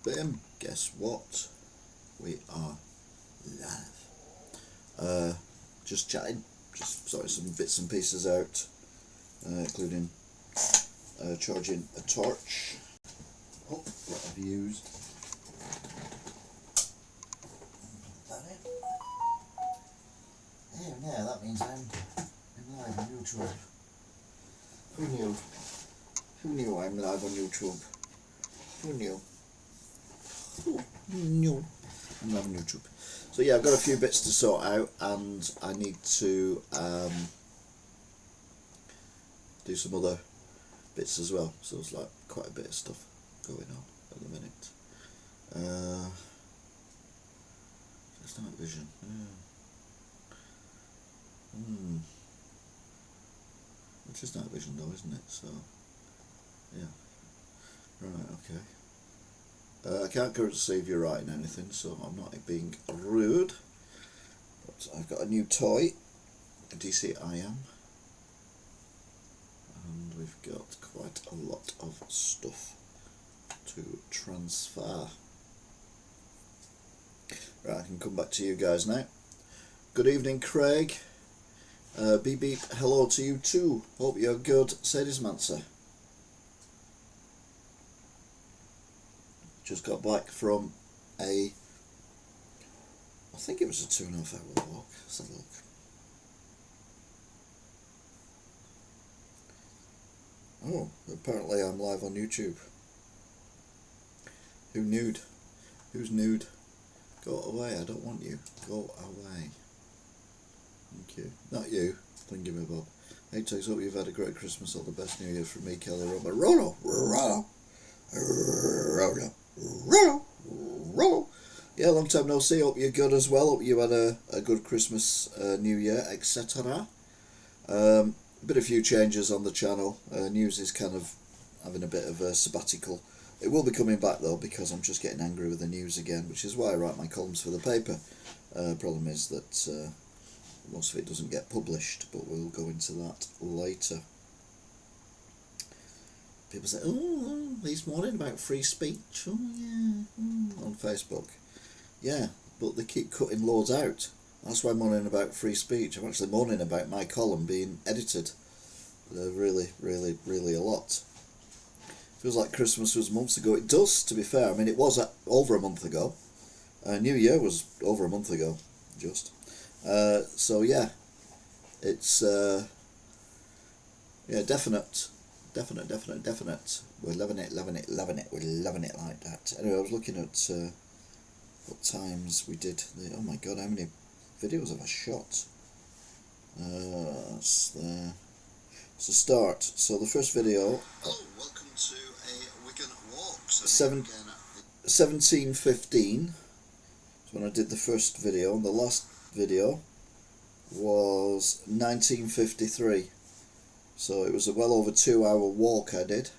Bim, guess what? We are live. Just chatting, just sorting some bits and pieces out, including charging a torch. Oh, what I've used. Put that in. There, now that means I'm live on YouTube. Who knew? Who knew I'm live on YouTube? Who knew? Who knew? I'm live on YouTube. So yeah, I've got a few bits to sort out, and I need to do some other bits as well. So there's like quite a bit of stuff going on at the minute. It's night vision. Which is night vision though, isn't it? So yeah. Right, okay. I can't currently see if you're writing anything, so I'm not being rude. But I've got a new toy, a DC I Am, and we've got quite a lot of stuff to transfer. Right, I can come back to you guys now. Good evening, Craig. Beep beep, hello to you too. Hope you're good, Sadismancer. Just got back from I think it was a 2.5 hour walk. Let's have a look. Oh, apparently I'm live on YouTube. Who nude? Who's nude? Go away, I don't want you. Go away. Thank you. Not you. Thank you, Bob. Hey, Tex, hope you've had a great Christmas. All the best New Year from me, Kelly Robert. Rollo! Yeah, long time no see. Hope you're good as well. Hope you had a good Christmas, New Year, etc. Been a few changes on the channel. News is kind of having a bit of a sabbatical. It will be coming back though, because I'm just getting angry with the news again, which is why I write my columns for the paper. Problem is that most of it doesn't get published, but we'll go into that later. People say, oh, he's moaning about free speech. Oh, yeah, on Facebook. Yeah, but they keep cutting loads out. That's why I'm moaning about free speech. I'm actually moaning about my column being edited. Really, really, really a lot. Feels like Christmas was months ago. It does, to be fair. I mean, it was over a month ago. New Year was over a month ago, just. So, yeah. It's, yeah, definite. We're loving it. We're loving it like that. Anyway, I was looking at what times we did. Oh my god, how many videos have I shot? It's the start. So the first video. Oh, welcome to a Wigan walk. 17:15. So when I did the first video, and the last video was 19:53. So it was a well over 2 hour walk I did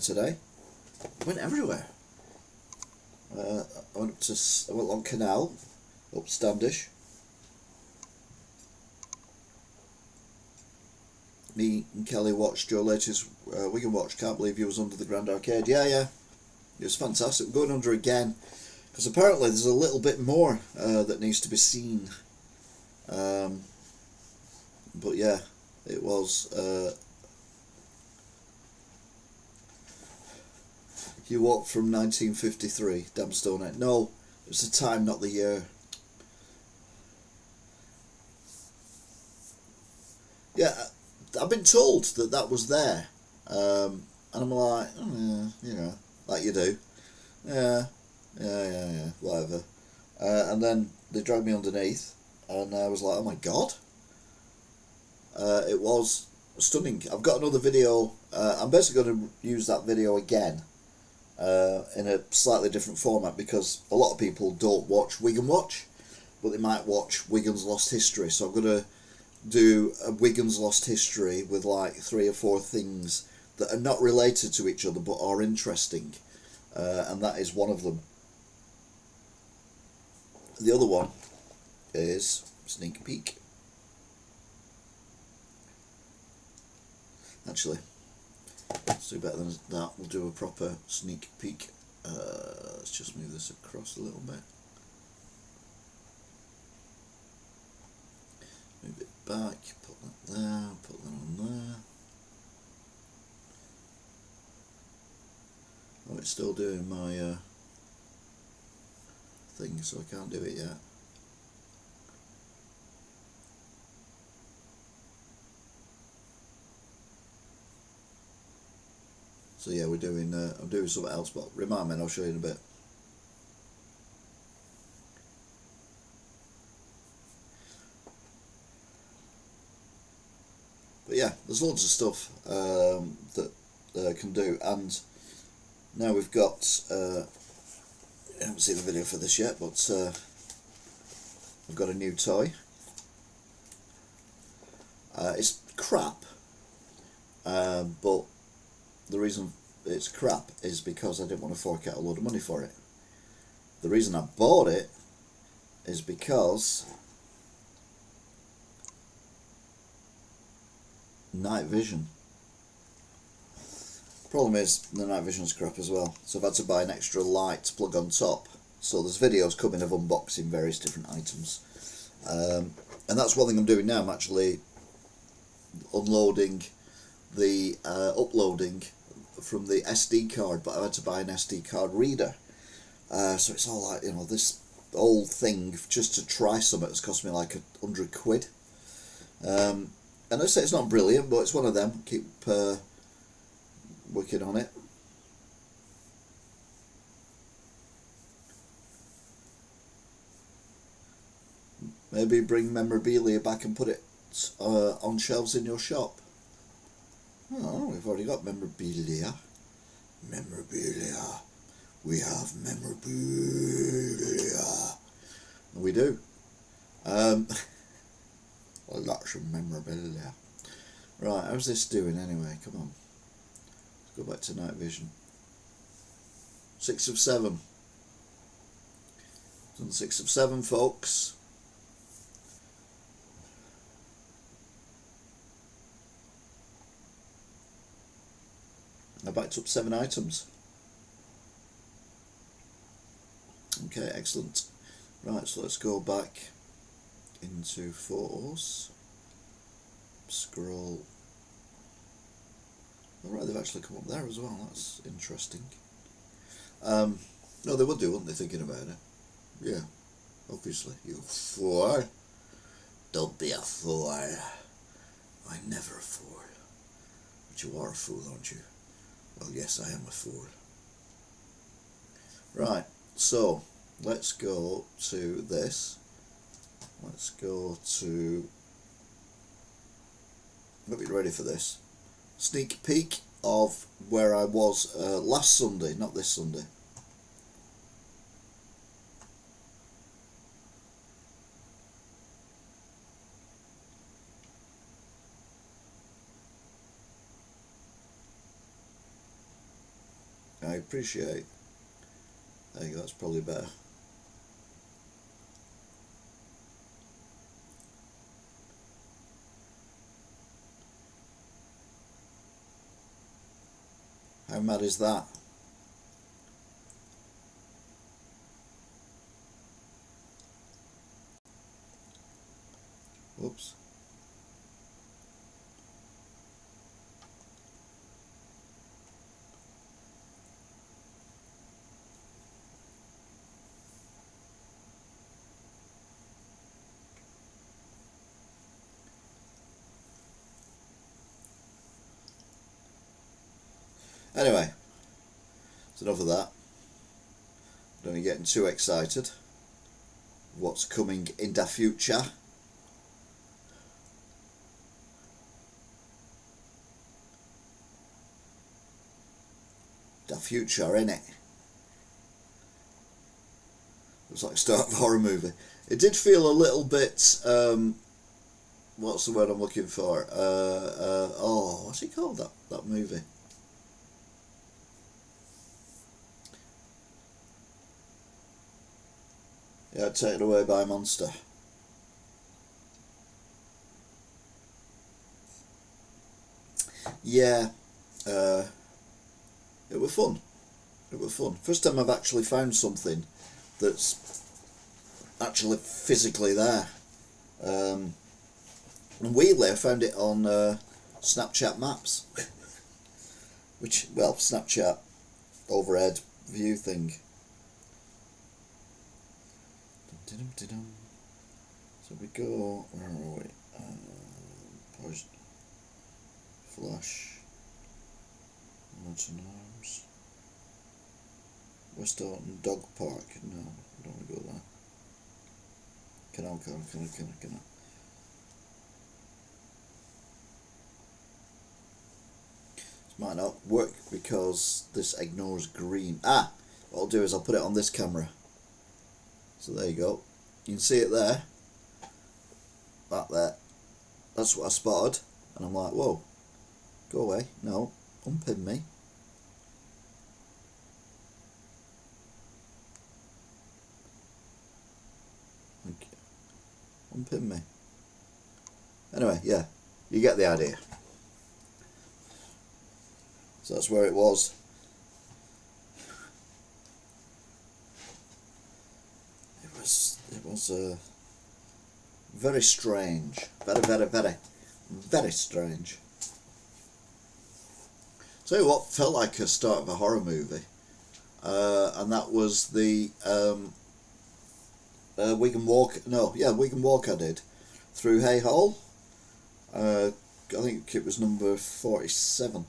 today. I went everywhere. I went along Canal, up Standish. Me and Kelly watched your latest Wigan watch. Can't believe you was under the Grand Arcade. Yeah. It was fantastic. We're going under again, because apparently there's a little bit more that needs to be seen. But yeah. It was, you walked from 1953, damn Stonehenge. No, it was the time, not the year. Yeah, I've been told that was there. And I'm like, oh, yeah, you know, like you do. Yeah, whatever. And then they dragged me underneath, and I was like, oh my god. It was stunning. I've got another video. I'm basically going to use that video again in a slightly different format, because a lot of people don't watch Wigan Watch, but they might watch Wigan's Lost History. So I'm going to do a Wigan's Lost History with like 3 or 4 things that are not related to each other but are interesting, and that is one of them. The other one is sneak peek. Actually, let's do better than that. We'll do a proper sneak peek. Let's just move this across a little bit. Move it back, put that there, put that on there. Oh, it's still doing my thing, so I can't do it yet. So yeah, we're doing. I'm doing something else, but remind me, and I'll show you in a bit. But yeah, there's loads of stuff that can do, and now we've got. I haven't seen the video for this yet, but I've got a new toy. It's crap, but the reason it's crap is because I didn't want to fork out a load of money for it. The reason I bought it is because night vision. Problem is the night vision's crap as well, so I've had to buy an extra light plug on top. So there's videos coming of unboxing various different items, and that's one thing I'm doing now. I'm actually unloading the uploading from the SD card, but I had to buy an SD card reader. So it's all like, this old thing just to try something has cost me like £100. And I say it's not brilliant, but it's one of them. Keep working on it. Maybe bring memorabilia back and put it on shelves in your shop. Oh, we've already got memorabilia. Memorabilia. We have memorabilia. We do. Lots of memorabilia. Right, how's this doing anyway? Come on. Let's go back to night vision. 6 of 7. Done 6 of 7, folks. I backed up 7 items. Okay, excellent. Right, so let's go back into photos. Scroll. Alright, they've actually come up there as well. That's interesting. No, they would do, wouldn't they, thinking about it? Yeah, obviously. You fool. Don't be a fool. I'm never a fool. But you are a fool, aren't you? Well, yes, I am a fool. Right, so let's go to this. Let's go to. Hope you're ready for this. Sneak peek of where I was last Sunday, not this Sunday. I appreciate. There you go, that's probably better. How mad is that? Whoops. Anyway, it's enough of that. Don't be getting too excited. What's coming in the future? The future, innit? Looks like the start of a horror movie. It did feel a little bit. What's the word I'm looking for? What's it called? That movie. Yeah, Taken Away by a Monster. Yeah, it was fun. It was fun. First time I've actually found something that's actually physically there. And weirdly, I found it on Snapchat Maps, which, well, Snapchat overhead view thing. So we go, where are we? Post, Flash, Mountain Arms, West Orton Dog Park. No, I don't want to go there. Canal. This might not work because this ignores green. Ah! What I'll do is I'll put it on this camera. So there you go. You can see it there. That there. That's what I spotted. And I'm like, whoa. Go away. No. Unpin me. Thank you. Unpin me. Anyway, yeah. You get the idea. So that's where it was. It was very strange. Very strange. So what felt like a start of a horror movie, and that was the Wigan Walk. No, yeah, Wigan Walk I did through Hay Hall. I think it was number 47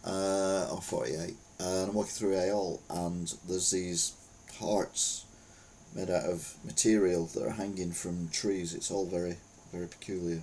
or 48, and I'm walking through Hay Hall, and there's these hearts made out of material that are hanging from trees. It's all very, very peculiar.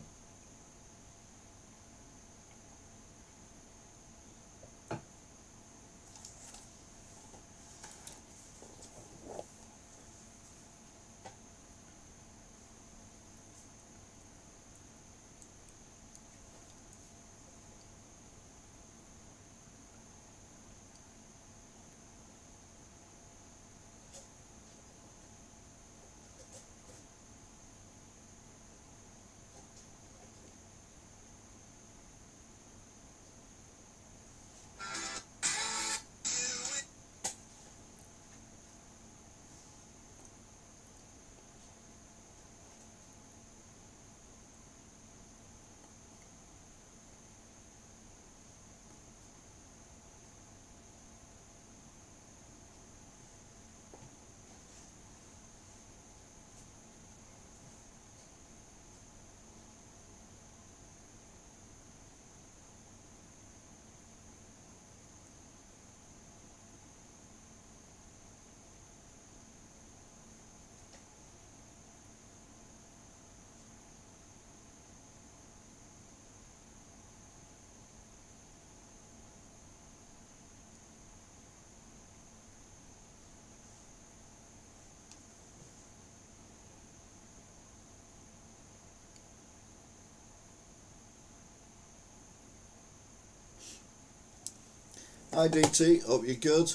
Hi DT, hope you're good.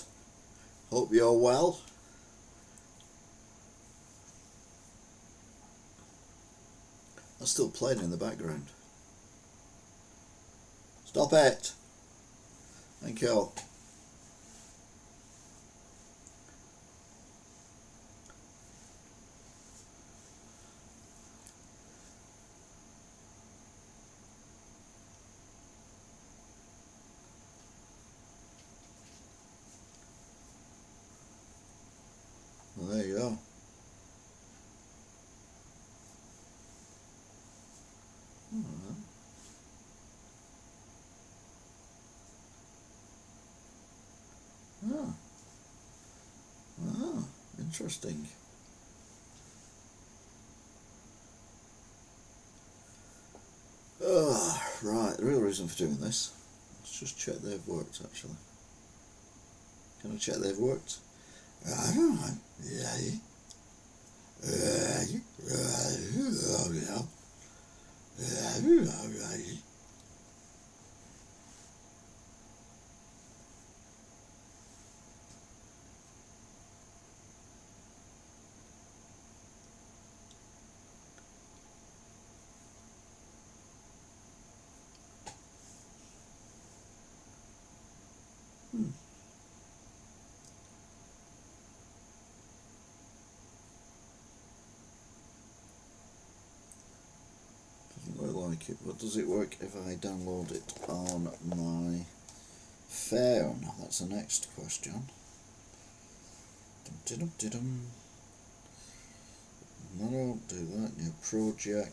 Hope you're well. That's still playing in the background. Stop it. Thank you. Well, there you go. Oh. Oh, interesting. Oh, right, the real reason for doing this. Let's just check they've worked actually. Can I check they've worked? I don't know. Okay, but does it work if I download it on my phone? That's the next question. Dum-dum-dum-dum. No, don't do that. New project.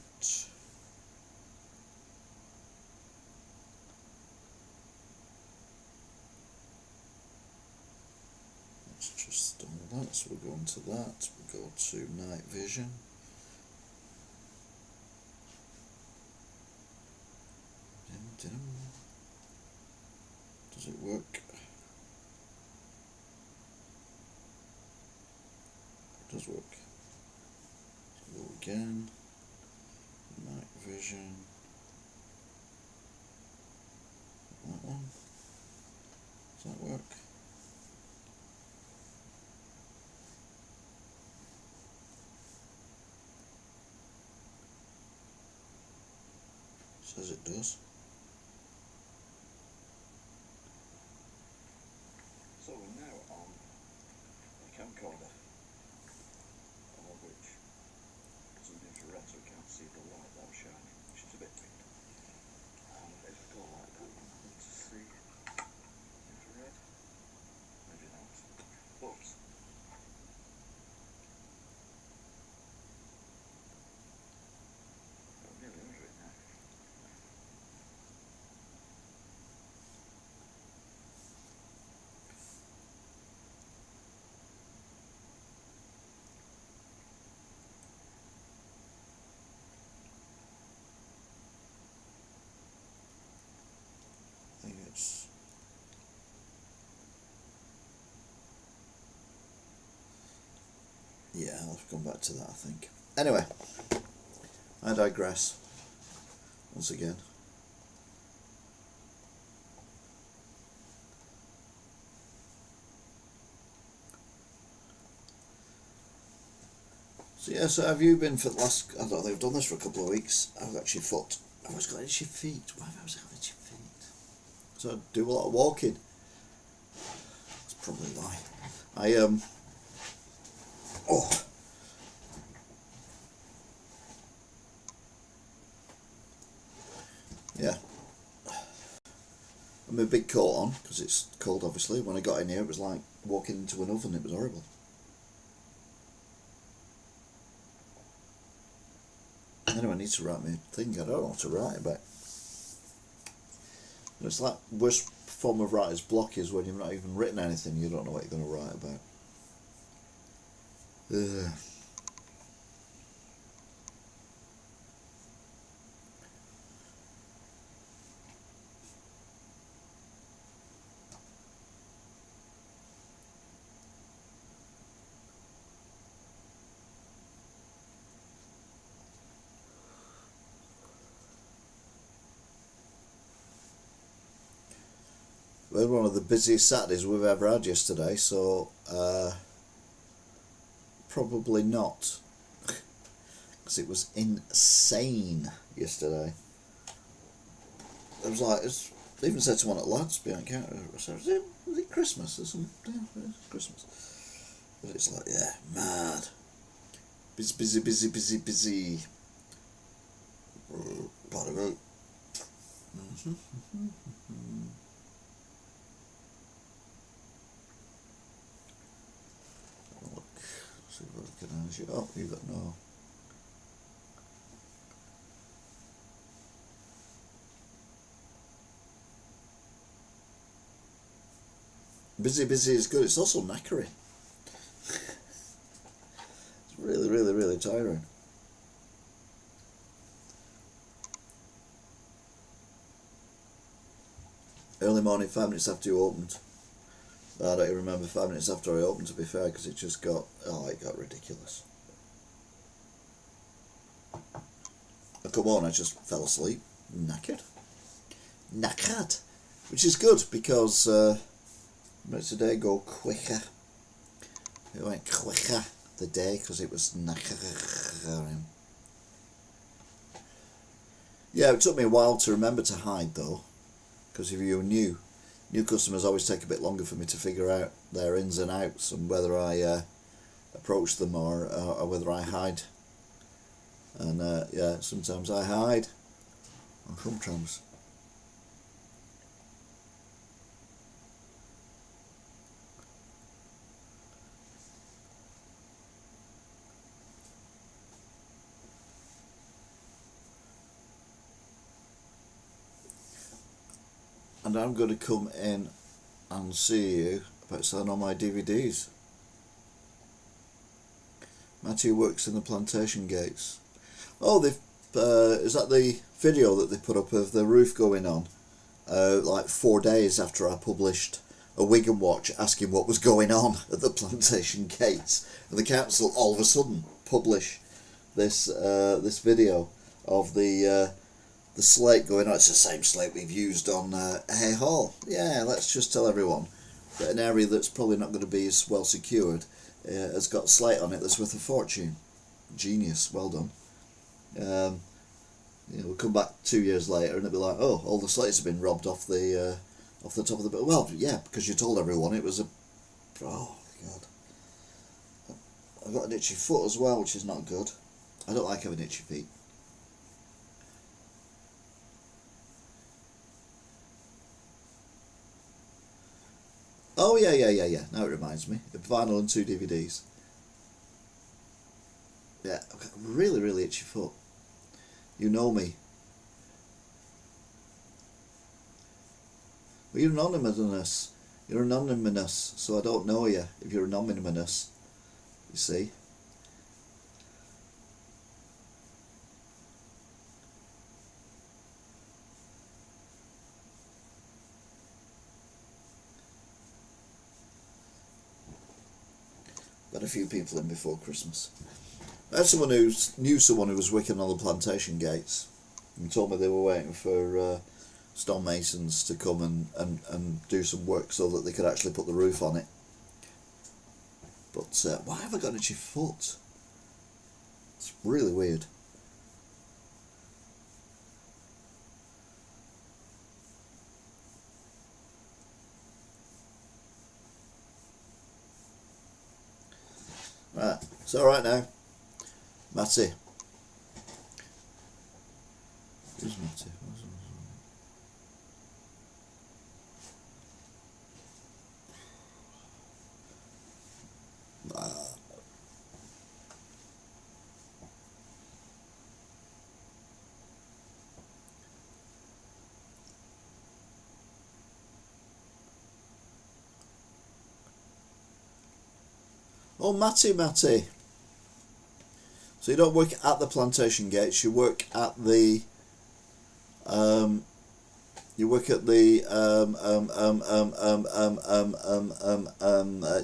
Let's just install that. So we'll go into that. We'll go to Night Vision. Does it work? It does work. Go again. Night Vision. That one. Does that work? Says it does. So we're now on a camcorder, which is an infrared, so we can't see the light that was shining, which is a bit weird. And if I go like that, you can see infrared. Maybe not. Oops. I'm nearly under it now. I think it's. Yeah, I'll have to come back to that, I think. Anyway, I digress. Once again. So yeah, so have you been for the last, I don't know, they've done this for a couple of weeks. I've got itchy foot. I've always got itchy feet. Why have I always got itchy feet? So I do a lot of walking. That's probably why. Oh. Yeah. I have a big coat on, because it's cold obviously. When I got in here it was like walking into an oven, it was horrible. Anyway, I need to write my thing, I don't know what to write about. It's like worst form of writer's block is when you've not even written anything, you don't know what you're going to write about. Ugh. We had one of the busiest Saturdays we've ever had yesterday, so probably not, because it was insane yesterday. It was like, I even said to one at lads behind the counter, I said, was it Christmas or something? Yeah, it was Christmas. But it's like, yeah, mad. Busy. Part of it. Look, see if I can answer you. Oh, you got no. Busy is good. It's also knackering. It's really tiring. Early morning, 5 minutes after you opened. I don't even remember 5 minutes after I opened, to be fair, because it just got, it got ridiculous. I come on, I just fell asleep, knackered, which is good because makes the day go quicker. It went quicker the day because it was knackering. Yeah, it took me a while to remember to hide though, because if you're new customers always take a bit longer for me to figure out their ins and outs and whether I approach them or whether I hide. And yeah, sometimes I hide. on come trams. And I'm going to come in and see you about selling all my DVDs. Matthew works in the plantation gates. Oh, they've is that the video that they put up of the roof going on? Like 4 days after I published a Wigan Watch asking what was going on at the plantation gates, and the council all of a sudden publish this this video of the slate going on. It's the same slate we've used on Hay Hall. Yeah, let's just tell everyone that an area that's probably not going to be as well secured has got slate on it that's worth a fortune. Genius, well done. We'll come back 2 years later and it'll be like, oh, all the slates have been robbed off the top of the bill. Well, yeah, because you told everyone it was a... Oh, God. I've got an itchy foot as well, which is not good. I don't like having itchy feet. Oh, yeah. Now it reminds me. A vinyl and 2 DVDs. Yeah, I've got a really, really itchy foot. You know me. Well, you're anonymous. You're anonymous, so I don't know you if you're anonymous. You see? Got a few people in before Christmas. I had someone who knew someone who was working on the plantation gates and told me they were waiting for stonemasons to come and do some work so that they could actually put the roof on it. But why have I got an itchy foot? It's really weird. Right, it's alright now. Matty. Who's Matty? Oh, Matty. So you don't work at the plantation gates. You work at the. You work at the.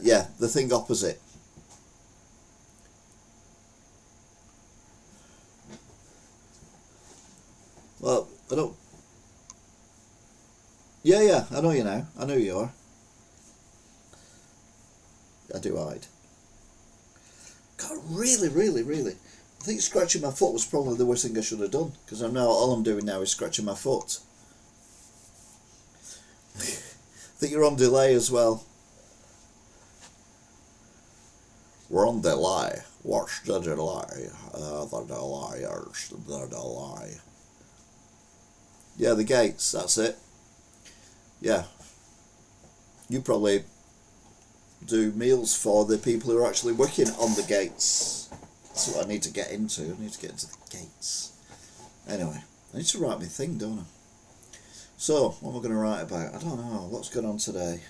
Yeah, the thing opposite. Well, I don't. Yeah, I know you now. I know who you are. I do hide. God, really. I think scratching my foot was probably the worst thing I should have done, because I'm now all I'm doing now is scratching my foot. I think you're on delay as well. We're on delay. Watch the delay. The delay. Yeah, the gates. That's it. Yeah. You probably do meals for the people who are actually working on the gates. That's what I need to get into. I need to get into the gates. Anyway, I need to write my thing, don't I? So, what am I going to write about? I don't know. What's going on today?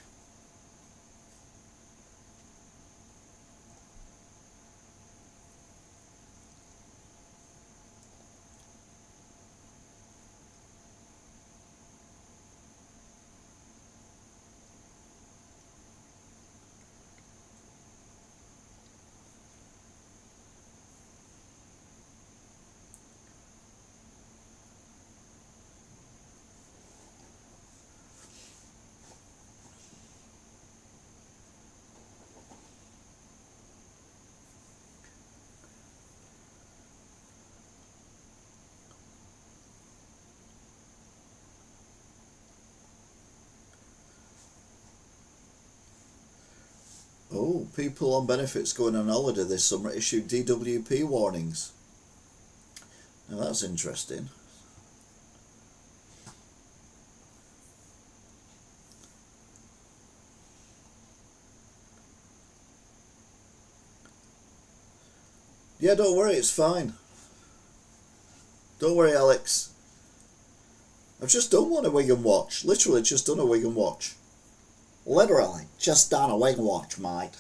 Oh, people on benefits going on holiday this summer issued DWP warnings. Now that's interesting. Yeah, don't worry, it's fine. Don't worry, Alex. I've just done one a Wigan watch. Literally just done a Wigan watch. Literally, just done a Wigan watch, mate.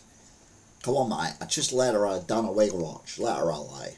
Come on, mate. I just literally done a Wigan watch. Literally.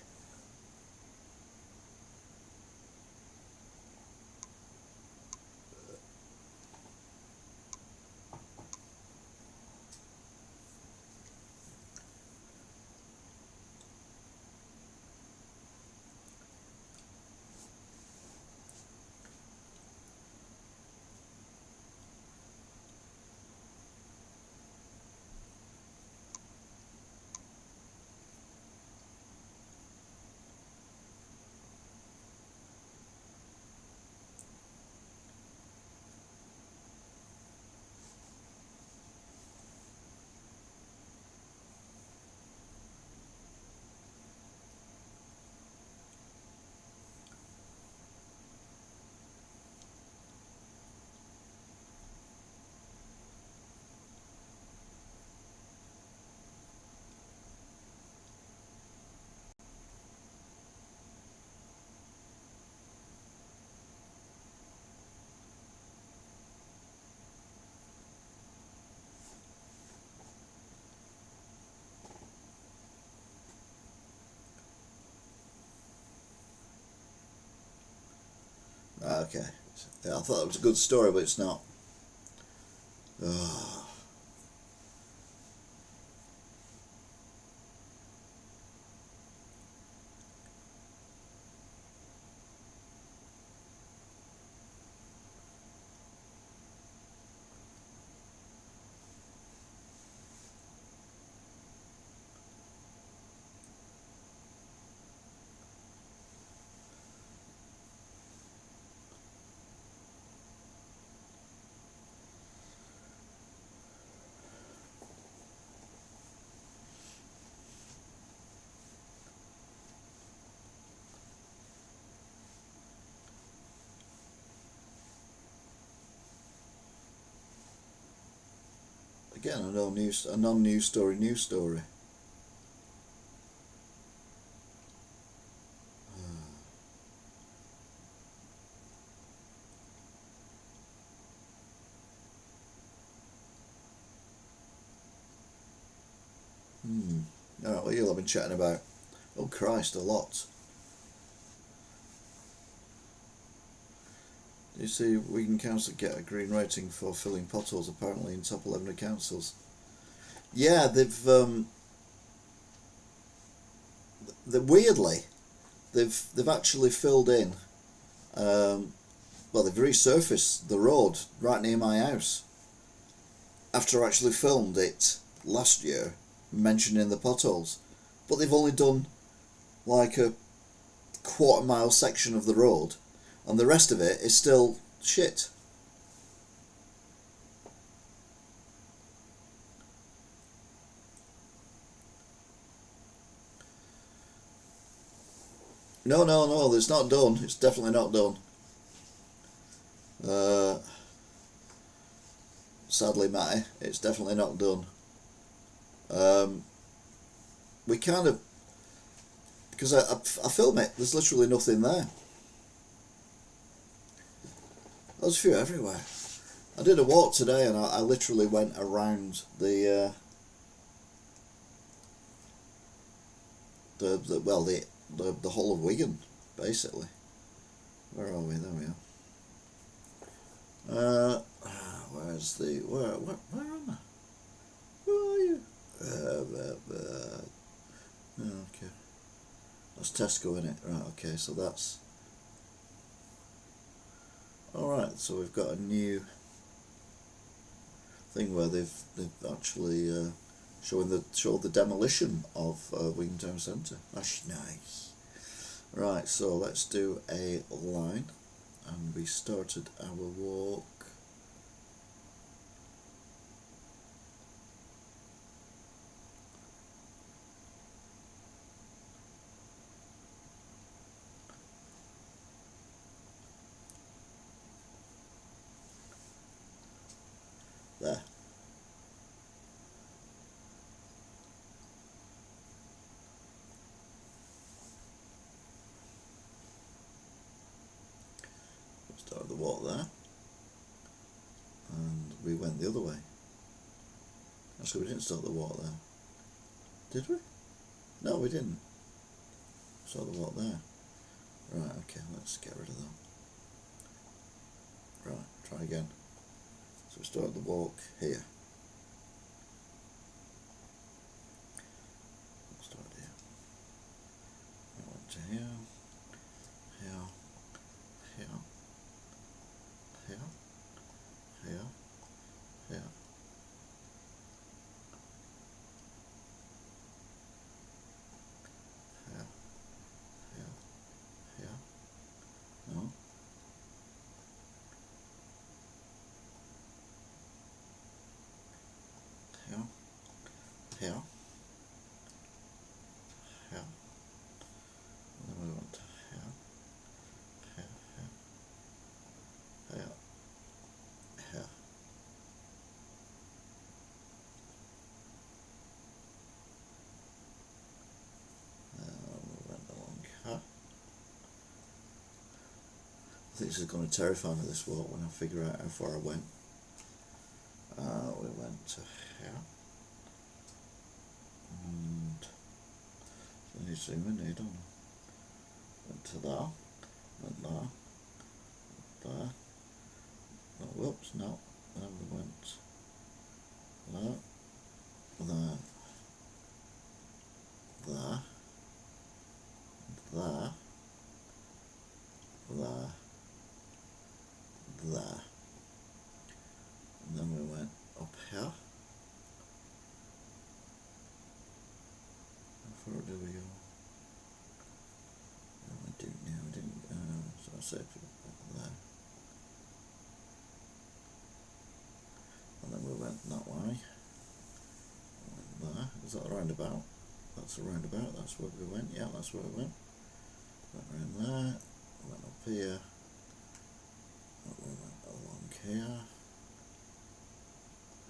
Okay. Yeah, I thought it was a good story, but it's not. Oh. Again, a non-news story, news story. Alright, well, you'll have been chatting about, oh Christ, a lot. You see, Wigan Council get a green rating for filling potholes, apparently in top 11 of councils. Yeah, weirdly, they've actually filled in. Well, they've resurfaced the road right near my house. After I actually filmed it last year, mentioning the potholes, but they've only done like a quarter-mile section of the road, and the rest of it is still shit. No, it's not done. It's definitely not done. Sadly, Matty, it's definitely not done. We kind of, because I film it, there's literally nothing there. There's a few everywhere. I did a walk today, and I literally went around the whole of Wigan, basically. Where are we? There we are. Where's the where am I? Where are you? Okay, that's Tesco, isn't it? Right. Okay, so that's all right. So we've got a new thing where they've actually showed the demolition of Wigan Town Centre. That's nice. Right, so let's do a line, and we started our walk. There. Started the walk there, and we went the other way. Actually, we didn't start the walk there, did we? No, we didn't. Start the walk there. Right, okay, let's get rid of that. Right, try again. So we started the walk here. Start here. We went to here, here, here, here, here, here. No. Here. Here. Here. And then we want to here. Here. Here. Here. Here. We went along here. I think this is going to terrify me, this walk, when I figure out how far I went. We went to here. And so I need to zoom in here, don't I? Went to there. Went there. There. Oh, whoops, no. Then we went there. There. There. There. There. There. And then we went up here. How far do we go? No, I didn't, so I said up there. And then we went that way. Went there. Is that a roundabout? That's a roundabout, that's where we went, yeah, that's where we went. Went round there, went up here. We went along here.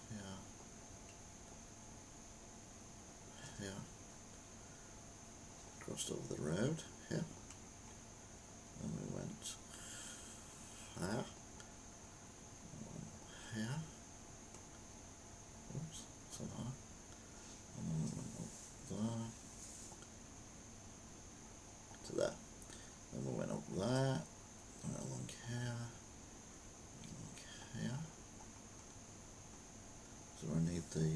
Here. Here. Crossed over the road, here. Then we went here. Here. Oops, so there. And then we went up there. To there. Then we went up there. Went along here. Along here. So I need the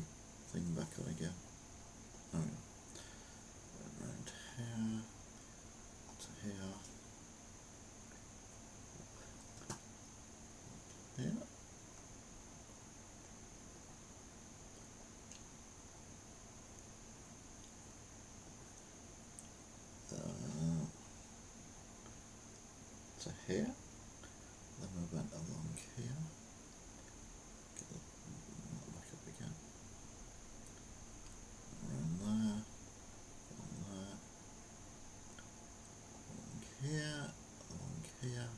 thing back on again. Oh yeah. Went round here to here. Here. To here. Then we went along here. Get that back up again. Around there. Along there. Along here. Along here.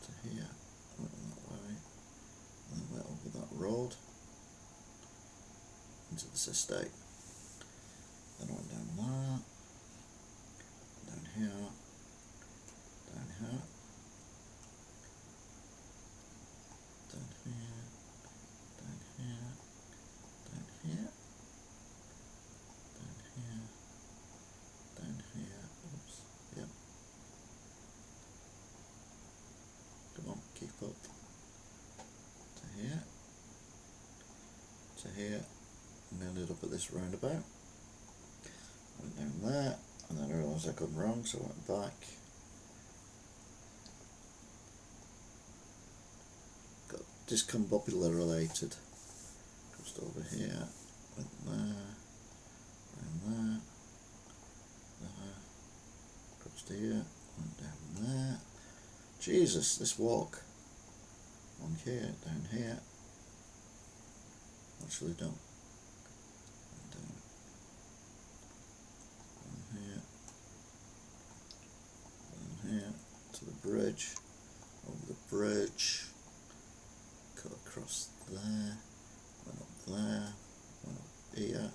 To here. Went that way. And then went over that road. Into this estate. Then I went down there. Down here. Down here. Down here. Down here. Down here. Down here. Down here. Oops. Yep. Come on, keep up. To here. To here. And ended up at this roundabout. Went down there. And then I realised I'd gone wrong, so I went back. Got discombobulated. Crossed over here, went there, around there, crossed here, went down there. Jesus, this walk. On here, down here. Actually don't. Down here, to the bridge, over the bridge, cut across there, went up there, went up here,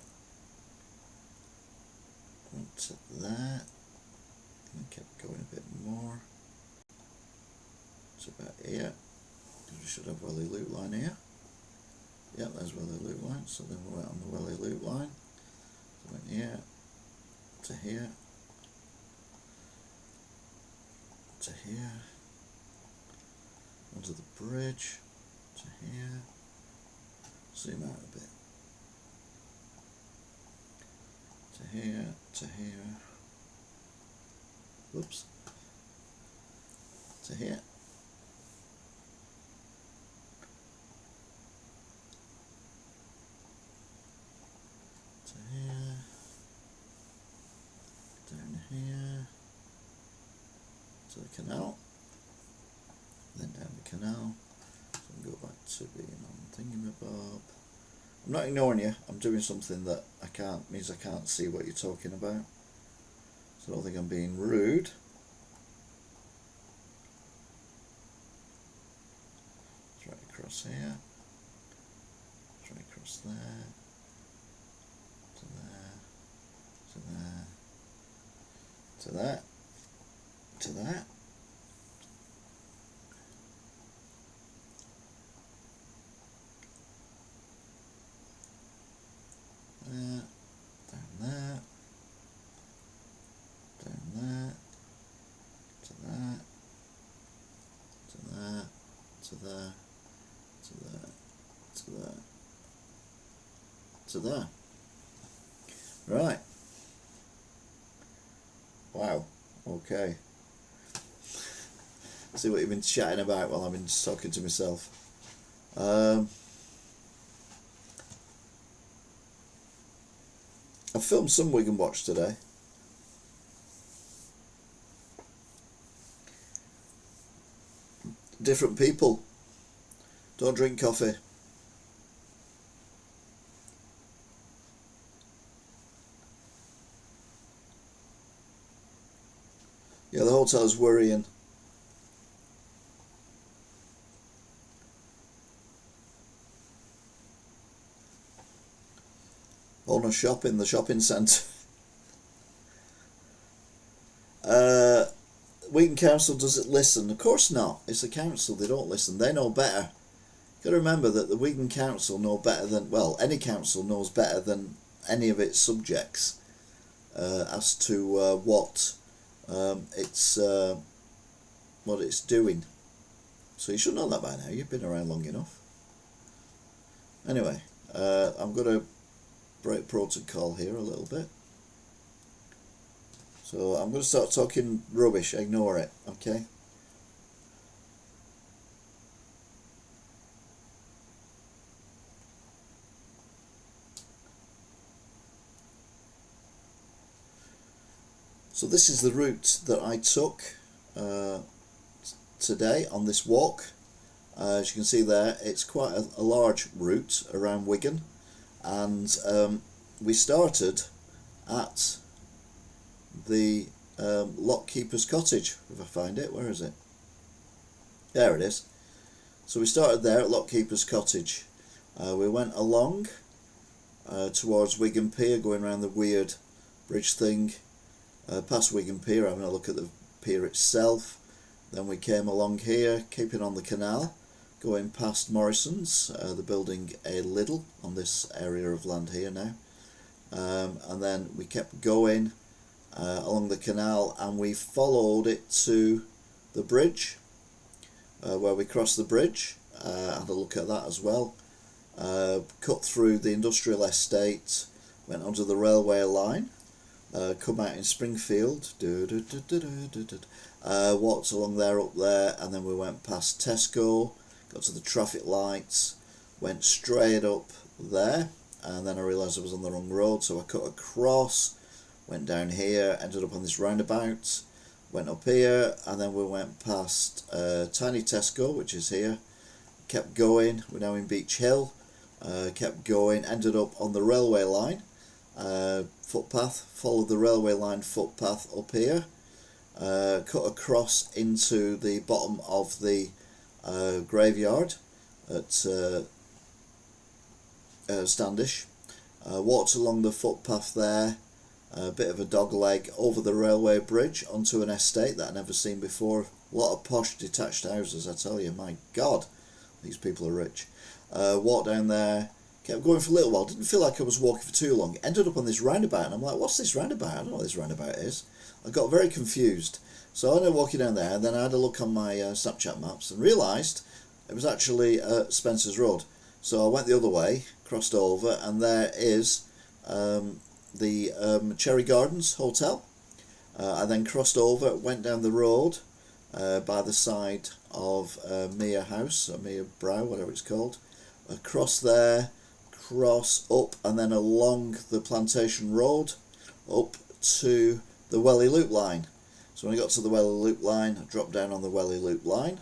went to there, and kept going a bit more. to about here, because we should have Welly Loop line here. Yeah, there's Welly Loop line, so then we went on the Welly Loop line. So went here, to here, to here, onto the bridge, to here, zoom out a bit, to here, whoops, to here, to here, down here, to the canal, then down the canal, so we go back to being on thingamabob. I'm not ignoring you, I'm doing something that means I can't see what you're talking about, so I don't think I'm being rude. Straight across here, straight across there, to there, to there, to that, to that. There, down there, down there, to that, to that, to there, to there, to there, to there. Right. Wow. Okay. See what you've been chatting about while I've been talking to myself. I filmed some Wigan Watch today. Different people. Don't drink coffee. Yeah, the hotel's worrying. On a shop in the shopping centre. Wigan Council doesn't listen. Of course not. It's the council. They don't listen. They know better. You've got to remember that the Wigan Council know better than, well, any council knows better than any of its subjects as to what it's doing. So you should know that by now. You've been around long enough. Anyway, I'm going to break protocol here a little bit. So I'm going to start talking rubbish. Ignore it, okay? So this is the route that I took today on this walk. As you can see there, it's quite a large route around Wigan, and we started at the Lockkeeper's Cottage. If I find it, where is it? There it is. So we started there at Lockkeeper's Cottage. We went along towards Wigan Pier, going around the weird bridge thing, past Wigan Pier, having a look at the pier itself. Then we came along here, keeping on the canal, going past Morrison's. They're building a Lidl on this area of land here now. And then we kept going along the canal, and we followed it to the bridge, where we crossed the bridge. Had a look at that as well. Cut through the industrial estate, went onto the railway line, come out in Springfield, walked along there, up there, and then we went past Tesco, got to the traffic lights, went straight up there, and then I realised I was on the wrong road, so I cut across, went down here, ended up on this roundabout, went up here, and then we went past Tiny Tesco, which is here, kept going, we're now in Beach Hill, kept going, ended up on the railway line, footpath, followed the railway line footpath up here, cut across into the bottom of the graveyard at Standish, walked along the footpath there, a bit of a dog leg over the railway bridge onto an estate that I'd never seen before, A lot of posh detached houses, I tell you, my God, these people are rich. Walked down there, kept going for a little while, didn't feel like I was walking for too long. Ended up on this roundabout, and I'm like, what's this roundabout? I don't know what this roundabout is. I got very confused. So I ended up walking down there, and then I had a look on my Snapchat maps and realised it was actually Spencer's Road. So I went the other way, crossed over, and there is the Cherry Gardens Hotel. I then crossed over, went down the road by the side of Mia House, or Mia Brow, whatever it's called. Across there, cross up, and then along the Plantation Road up to the Welly Loop line. So when I got to the Welly Loop line, I dropped down on the Welly Loop line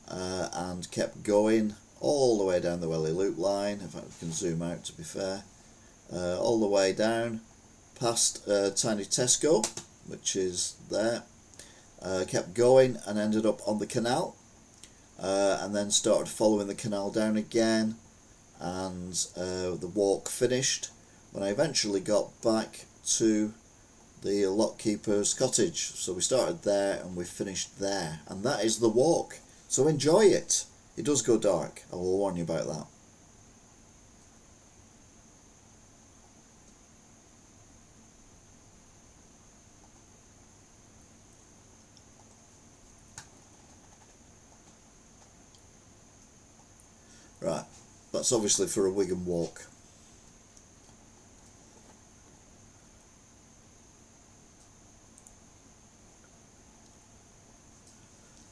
and kept going all the way down the Welly Loop line. In fact, we can zoom out to be fair. All the way down past Tiny Tesco, which is there. Kept going and ended up on the canal, and then started following the canal down again, and the walk finished when I eventually got back to the lockkeeper's cottage. So we started there and we finished there, and that is the walk. So enjoy it. It does go dark, I will warn you about that. Right, that's obviously for a Wigan walk.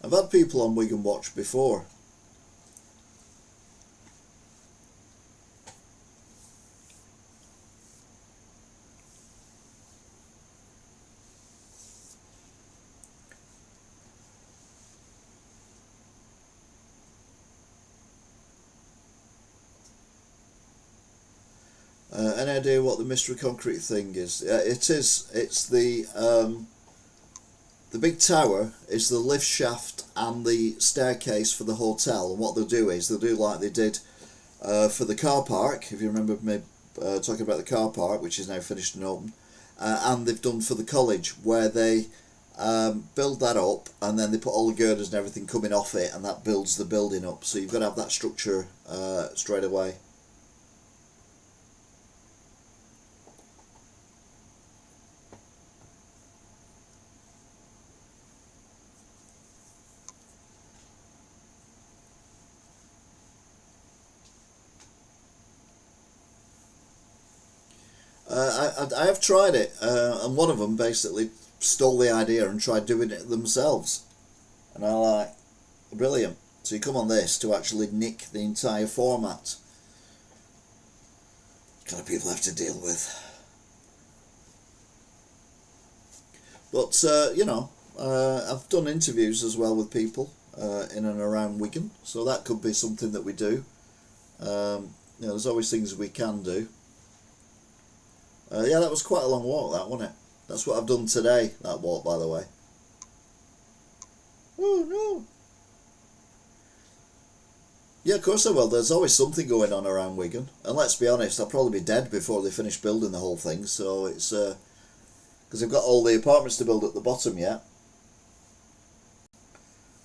I've had people on Wigan Watch before. Any idea what the mystery concrete thing is? It's the big tower is the lift shaft and the staircase for the hotel. And what they'll do is they'll do like they did for the car park, if you remember me talking about the car park, which is now finished and open, and they've done for the college, where they build that up and then they put all the girders and everything coming off it, and that builds the building up. So you've got to have that structure straight away. I have tried it, and one of them basically stole the idea and tried doing it themselves. And I'm like, brilliant. So you come on this to actually nick the entire format. Kind of people have to deal with. But, I've done interviews as well with people in and around Wigan, so that could be something that we do. There's always things we can do. Yeah, that was quite a long walk, that, wasn't it? That's what I've done today, that walk, by the way. Oh, no. Yeah, of course I will. There's always something going on around Wigan. And let's be honest, I'll probably be dead before they finish building the whole thing. So it's... because they've got all the apartments to build at the bottom yet.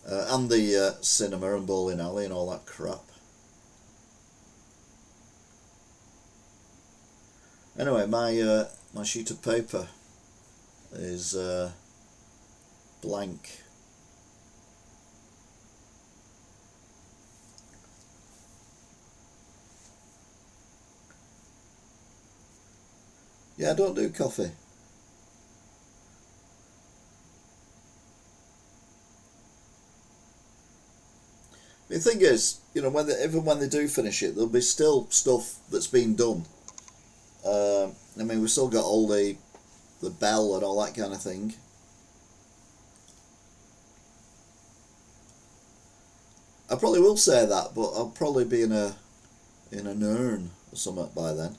And the cinema and bowling alley and all that crap. Anyway, my sheet of paper is blank. Yeah, I don't do coffee. The thing is, even when they do finish it, there'll be still stuff that's been done. We've still got all the bell and all that kind of thing. I probably will say that, but I'll probably be in an urn or something by then.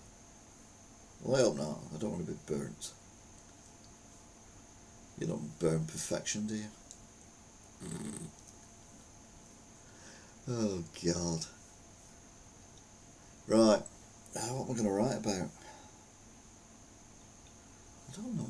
Well, I hope not. I don't want to be burnt. You don't burn perfection, do you? Oh, God. Right. What am I going to write about? I don't know.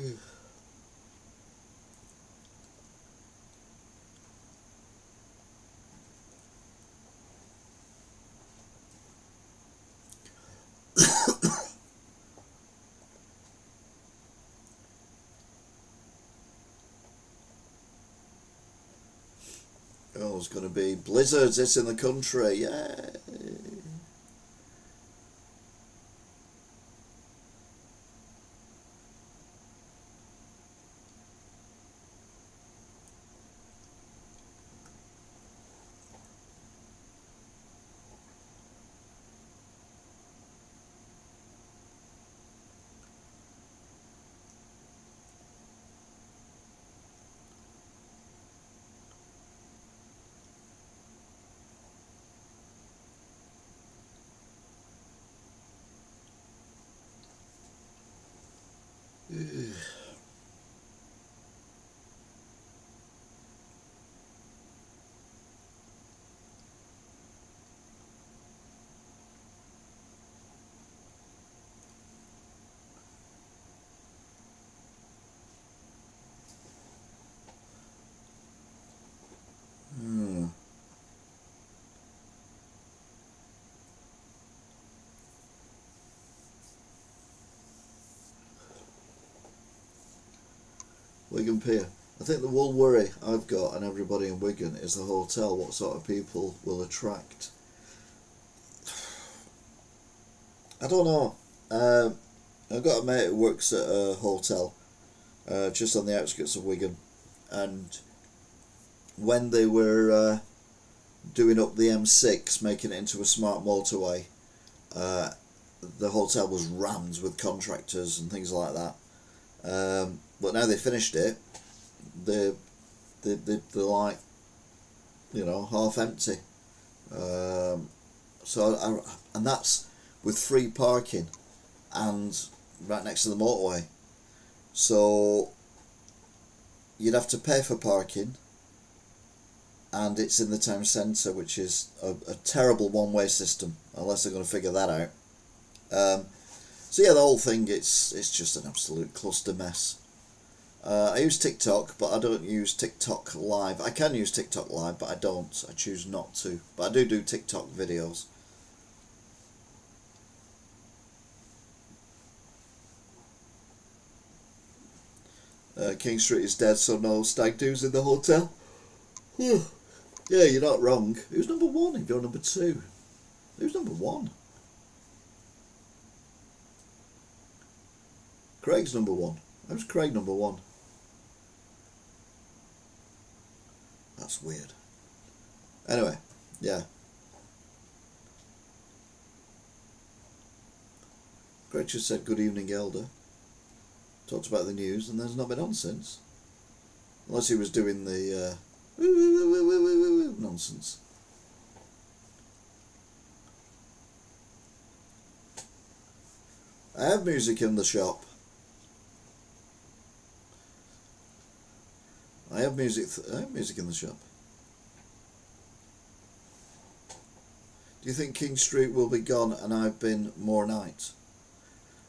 Oh, there's going to be blizzards hitting the country. Yay! Wigan Pier. I think the one worry I've got and everybody in Wigan is the hotel. What sort of people will attract? I don't know. I've got a mate who works at a hotel just on the outskirts of Wigan, and when they were doing up the M6, making it into a smart motorway, the hotel was rammed with contractors and things like that. But now they finished it, they're like, half empty. And that's with free parking and right next to the motorway. So you'd have to pay for parking, and it's in the town centre, which is a terrible one-way system, unless they're going to figure that out. So yeah, the whole thing, it's just an absolute cluster mess. I use TikTok, but I don't use TikTok Live. I can use TikTok Live, but I don't. I choose not to. But I do TikTok videos. King Street is dead, so no stag do's in the hotel. Yeah, you're not wrong. Who's number one if you're number two? Who's number one? Craig's number one. How's Craig number one? That's weird. Anyway, yeah. Craig just said good evening, Elder. Talked about the news, and there's not been on since. Unless he was doing the nonsense. I have music in the shop. I have music in the shop. Do you think King Street will be gone and I've been more night?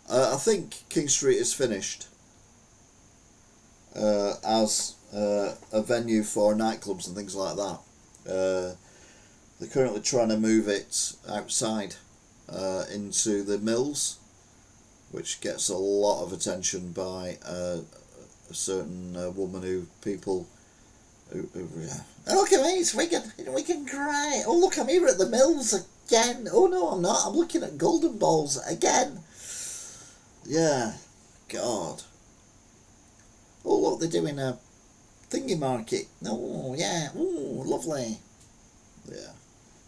I think King Street is finished as a venue for nightclubs and things like that. They're currently trying to move it outside into the mills, which gets a lot of attention by a certain woman who look at me, it's Wigan great. Oh, look, I'm here at the mills again. Oh no, I'm not. I'm looking at golden balls again. Yeah, God. Oh look, they're doing a thingy market. Oh yeah, oh lovely. Yeah,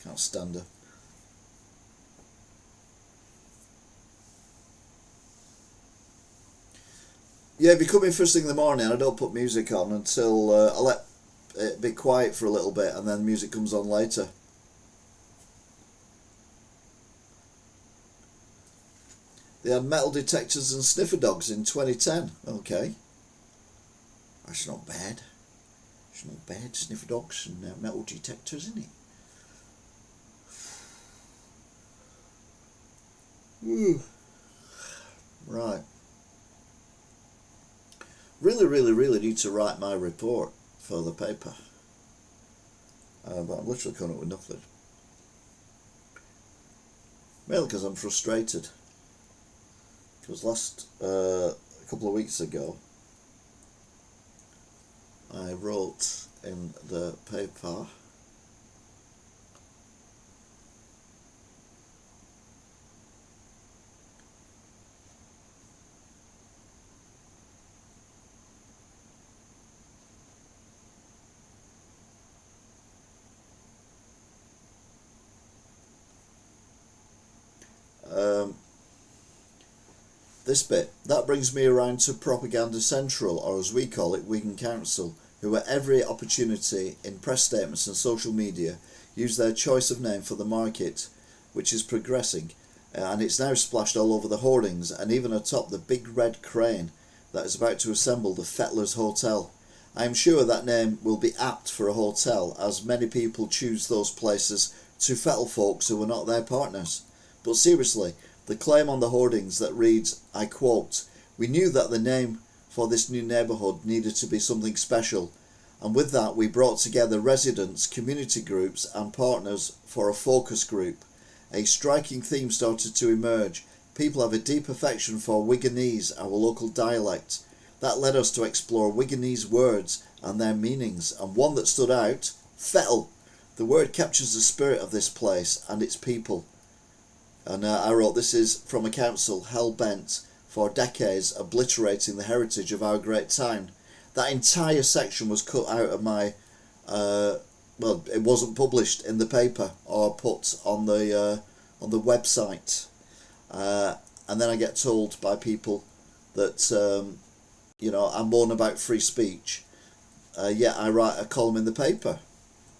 can't stand her. Yeah, if you come in first thing in the morning, I don't put music on until I let it be quiet for a little bit, and then music comes on later. They had metal detectors and sniffer dogs in 2010. Okay. That's not bad. It's not bad, sniffer dogs and metal detectors, isn't it? Ooh. Right. really need to write my report for the paper. But I'm literally coming up with nothing. Mainly because I'm frustrated. Because a couple of weeks ago, I wrote in the paper this bit. That brings me around to Propaganda Central, or as we call it, Wigan Council, who at every opportunity in press statements and social media use their choice of name for the market, which is progressing, and it's now splashed all over the hoardings and even atop the big red crane that is about to assemble the Fettlers Hotel. I am sure that name will be apt for a hotel, as many people choose those places to fettle folks who are not their partners. But seriously, the claim on the hoardings that reads, I quote, "We knew that the name for this new neighbourhood needed to be something special, and with that we brought together residents, community groups and partners for a focus group. A striking theme started to emerge. People have a deep affection for Wiganese, our local dialect. That led us to explore Wiganese words and their meanings, and one that stood out, fettle. The word captures the spirit of this place and its people." And I wrote, this is from a council hell-bent for decades obliterating the heritage of our great town. That entire section was cut out of my, well, it wasn't published in the paper or put on the website. And then I get told by people that, I'm moan about free speech. Yet I write a column in the paper.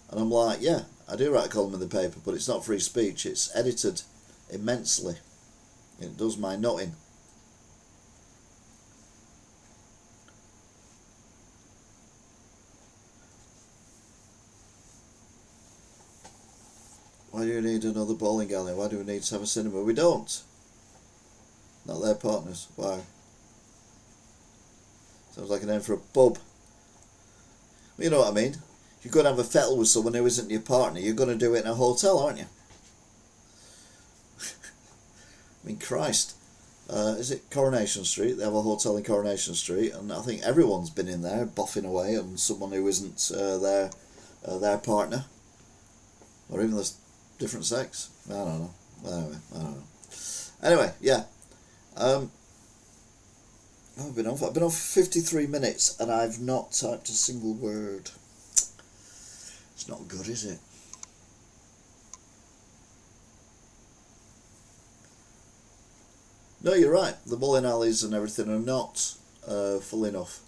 And I'm like, yeah, I do write a column in the paper, but it's not free speech. It's edited immensely. It does my nutting. Why do you need another bowling alley? Why do we need to have a cinema? We don't. Not their partners. Why? Sounds like a name for a pub. Well, you know what I mean. If you're going to have a fettle with someone who isn't your partner, you're going to do it in a hotel, aren't you? I mean, Christ. Is it Coronation Street? They have a hotel in Coronation Street, and I think everyone's been in there boffing away on someone who isn't their partner, or even the different sex. I don't know. Anyway, yeah. I've been on for 53 minutes, and I've not typed a single word. It's not good, is it? No, you're right. The bowling alleys and everything are not full enough,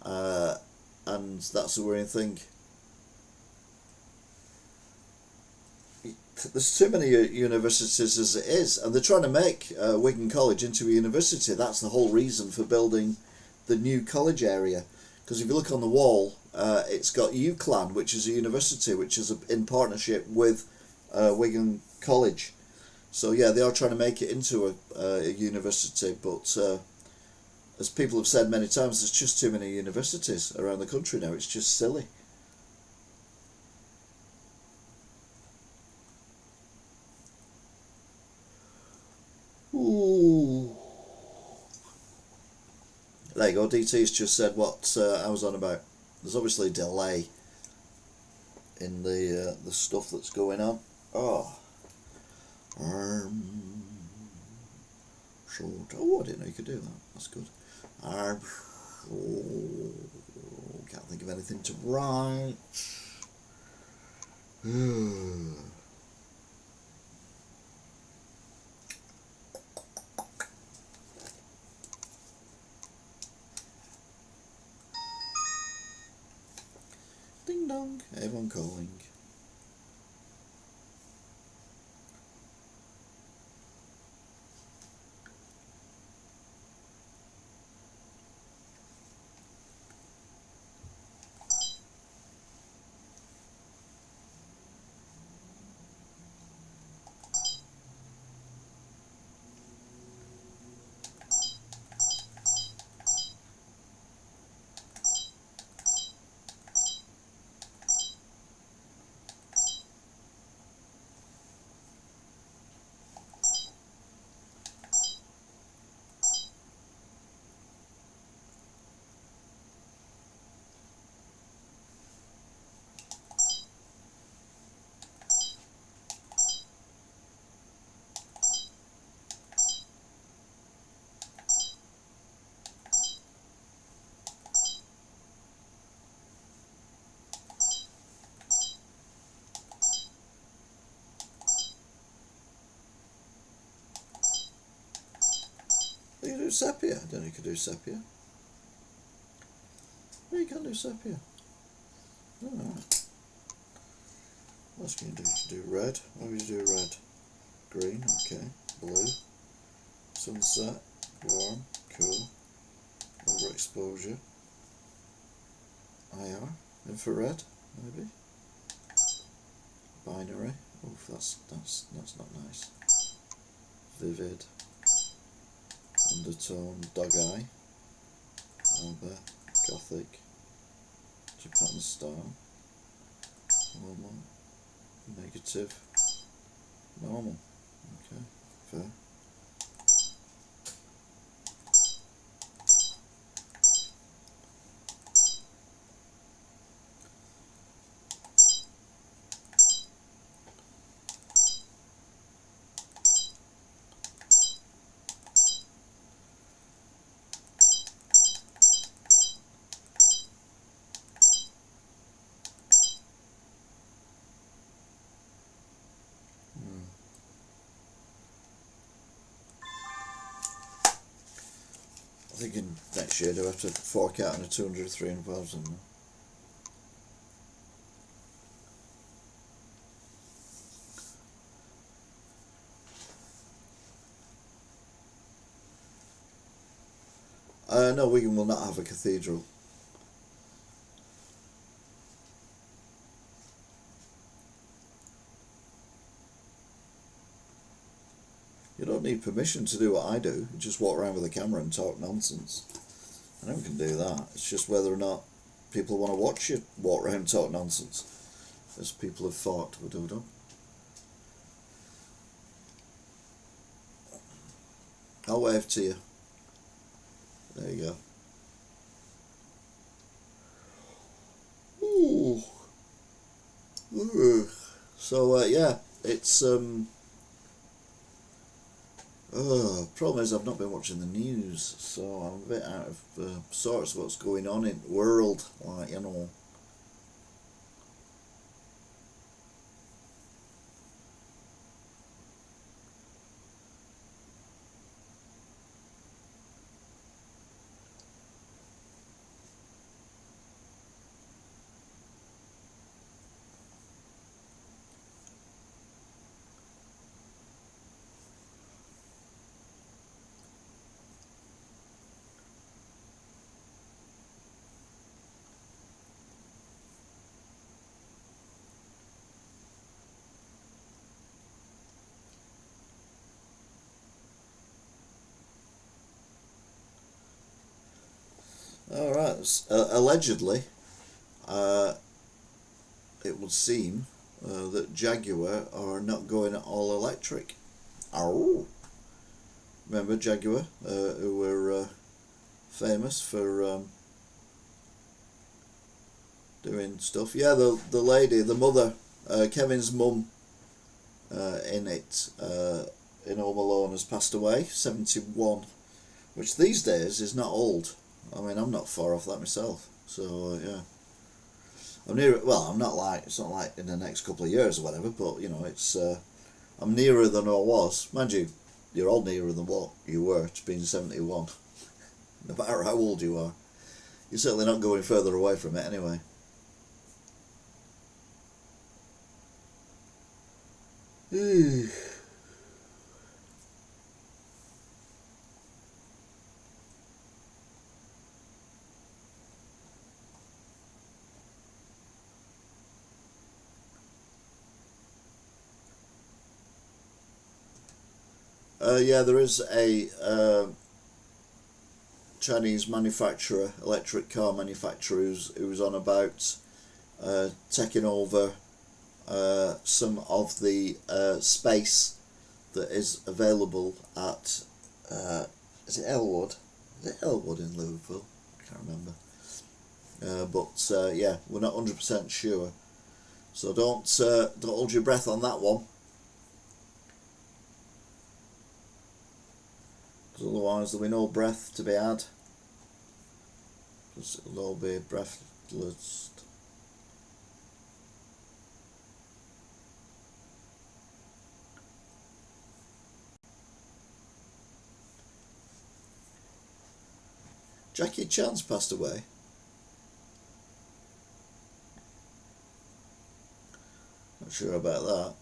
and that's the worrying thing. There's too many universities as it is, and they're trying to make Wigan College into a university. That's the whole reason for building the new college area. Because if you look on the wall, it's got UCLan, which is a university, which is in partnership with Wigan College. So yeah, they are trying to make it into a university, but as people have said many times, there's just too many universities around the country now. It's just silly. Ooh. There you go. DT's just said what I was on about. There's obviously a delay in the stuff that's going on. Oh. Short. Oh, I didn't know you could do that. That's good. Can't think of anything to write. Ding dong. Everyone calling. You can do sepia. I don't know you can do sepia. No, you can't do sepia. Alright. What else can you do? You can do red. Why would you do red? Green, okay. Blue. Sunset. Warm. Cool. Overexposure. IR. Infrared, maybe. Binary. Oof, that's not nice. Vivid. Undertone. Dog eye. Amber. Gothic. Japan style. Normal. Negative. Normal. Okay, fair. I think in next year they'll have to fork out on a 200 300,000. No, Wigan will not have a cathedral. You don't need permission to do what I do. You just walk around with a camera and talk nonsense. Anyone can do that. It's just whether or not people want to watch you walk around and talk nonsense. As people have thought would do. I'll wave to you. There you go. Ooh. Ooh. So yeah, it's problem is I've not been watching the news, so I'm a bit out of sorts of what's going on in the world, like, you know. Alright, allegedly, it would seem that Jaguar are not going all electric. Oh, remember Jaguar, who were famous for doing stuff? Yeah, the lady, the mother, Kevin's mum, in it, in Home Alone, has passed away, 71, which these days is not old. I mean, I'm not far off that myself, so yeah. I'm near. Well, I'm not like, it's not like in the next couple of years or whatever, but you know, it's I'm nearer than I was. Mind you, you're all nearer than what you were to being 71. No matter how old you are, you're certainly not going further away from it anyway. Yeah, there is a Chinese manufacturer, electric car manufacturer, who's on about taking over some of the space that is available at is it Elwood? Is it Elwood in Liverpool? I can't remember. But yeah, we're not 100% sure. So don't hold your breath on that one. Because otherwise there'll be no breath to be had. Because it'll all be breathless. Jackie Chan's passed away. Not sure about that.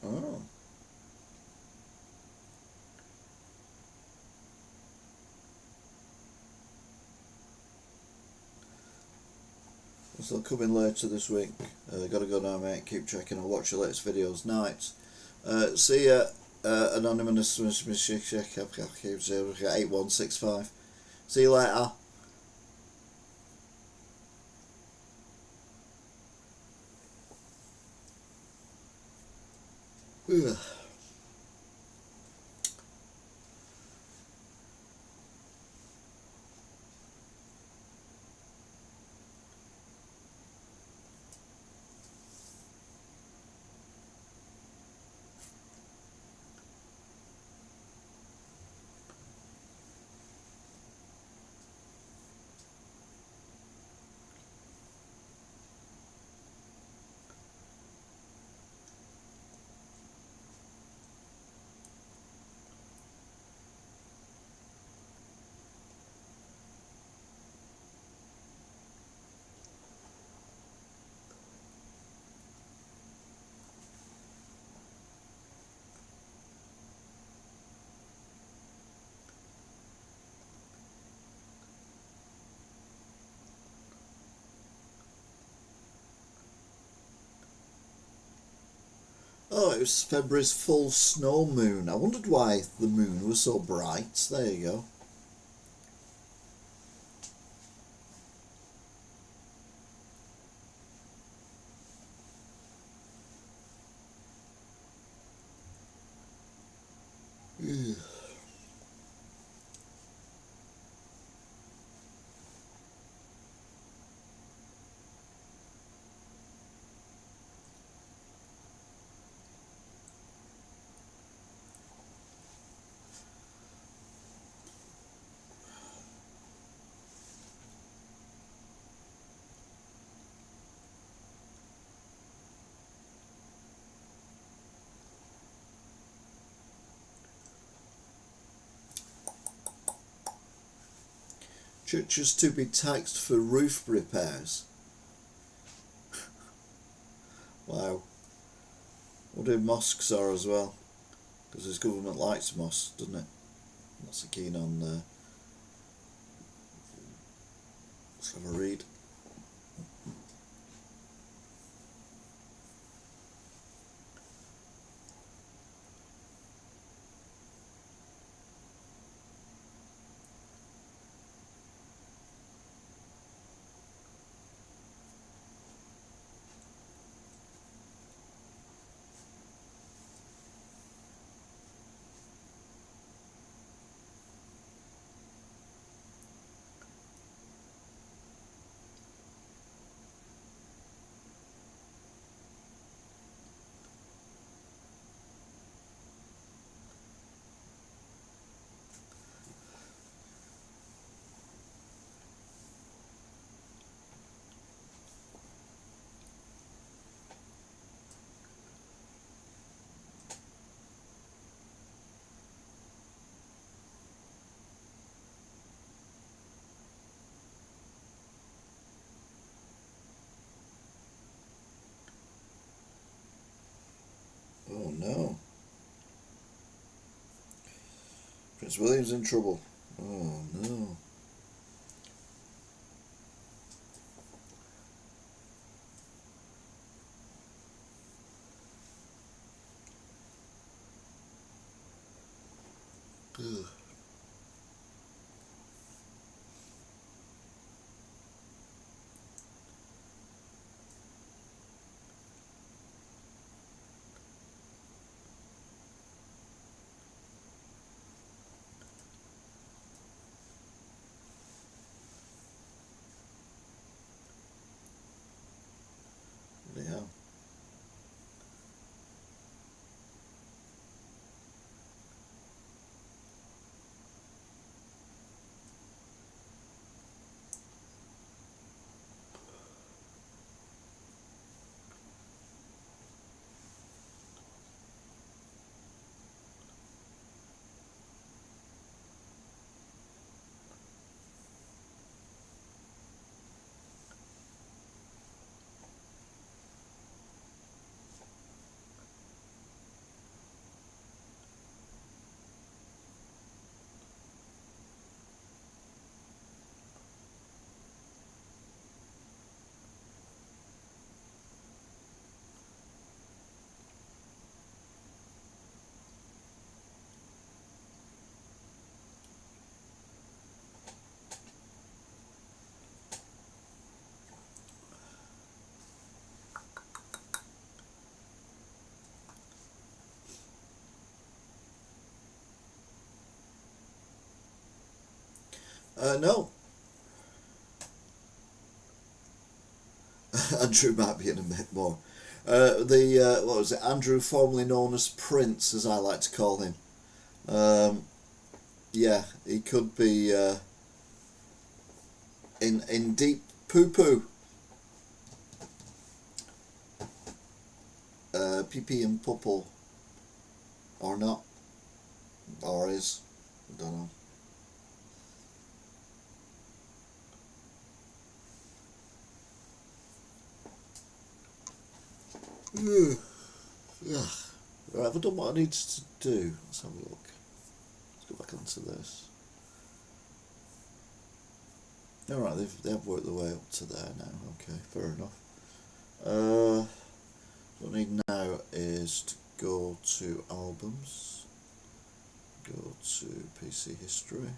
Oh. So coming later this week. Gotta go now, mate. Keep checking. I'll watch your latest videos. Night. See ya. Anonymous 8165. See you later. Ugh. Oh, it was February's full snow moon. I wondered why the moon was so bright. There you go. Ugh. Churches to be taxed for roof repairs. Wow. What do mosques are as well? Because this government likes mosques, doesn't it? Not so keen on. Let's have a read. no. Prince William's in trouble. Oh no. Ugh. Yeah. No. Andrew might be in a bit more. What was it? Andrew, formerly known as Prince, as I like to call him. Yeah, he could be in deep poo poo. Pee pee and pupple, or not, or is, I don't know. Yeah. Right, have I done what I needed to do? Let's have a look. Let's go back onto this. Alright, they've worked their way up to there now. Okay, fair enough. What I need now is to go to albums, go to PC history,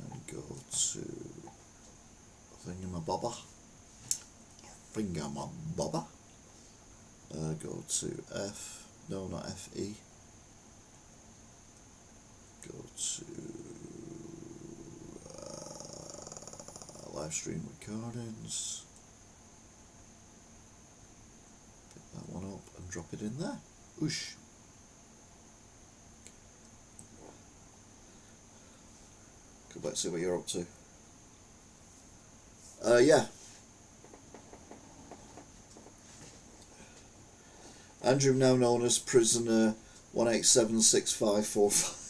and go to Thingamabobber. Go to not FE. Go to live stream recordings. Pick that one up and drop it in there. Whoosh. Go back to see what you're up to. Yeah. Andrew, now known as Prisoner 1876545.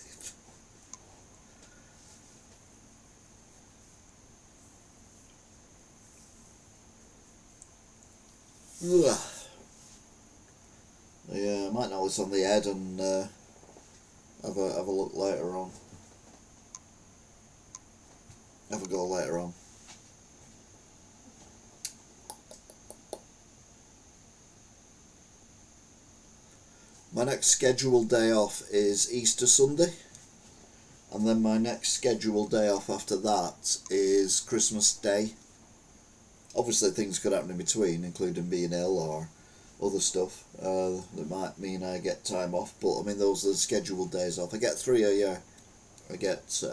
Yeah, I might know what's on the head and have a look later on. Have a go later on. My next scheduled day off is Easter Sunday, and then my next scheduled day off after that is Christmas Day. Obviously things could happen in between, including being ill or other stuff that might mean I get time off, but I mean those are the scheduled days off. I get 3 a year. I get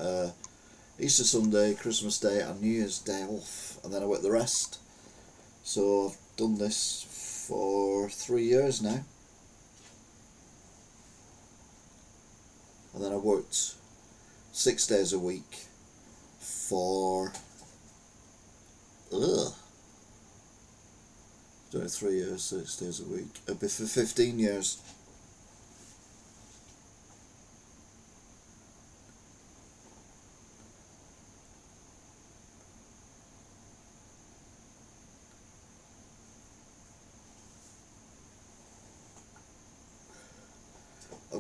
Easter Sunday, Christmas Day and New Year's Day off, and then I work the rest. So I've done this for 3 years now. And then I worked 6 days a week for doing 3 years, 6 days a week. It'd be for 15 years.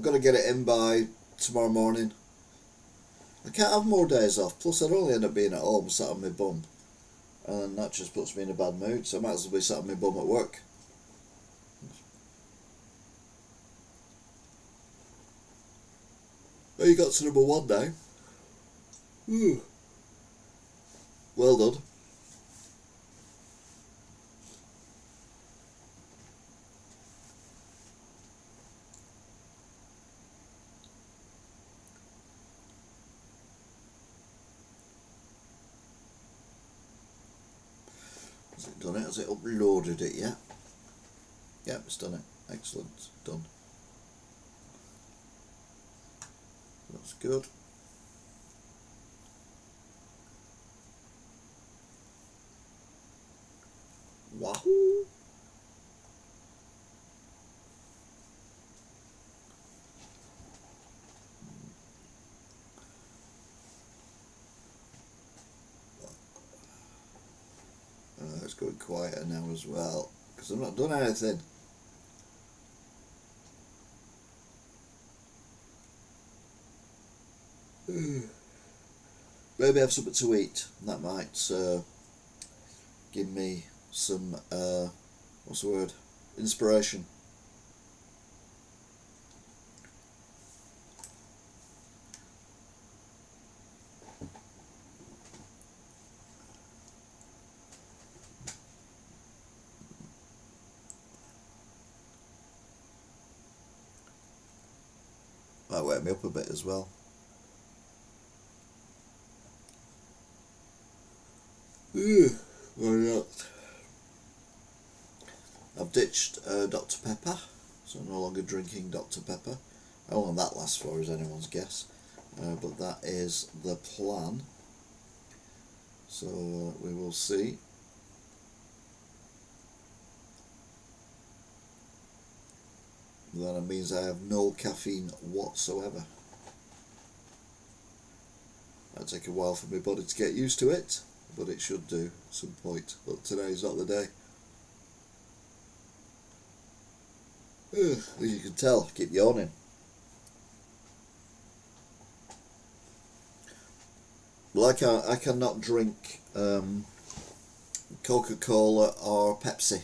I've got to get it in by tomorrow morning. I can't have more days off, plus I'd only end up being at home sat on my bum, and that just puts me in a bad mood, so I might as well be sat on my bum at work. Oh, you got to number 1 now. Ooh. Well done. Has it done it? Has it uploaded it yet? Yep, it's done it. Excellent. Done. That's good. Wahoo! It's going quieter now as well, because I've not done anything. Maybe have something to eat. That might give me some, what's the word? Inspiration. Might wake me up a bit as well. Why not? I've ditched Dr. Pepper, so I'm no longer drinking Dr. Pepper. How long that lasts for is anyone's guess, but that is the plan. So we will see. That means I have no caffeine whatsoever. It'll take a while for my body to get used to it, but it should do at some point. But today's not the day. As you can tell, I keep yawning. Well, I cannot drink Coca-Cola or Pepsi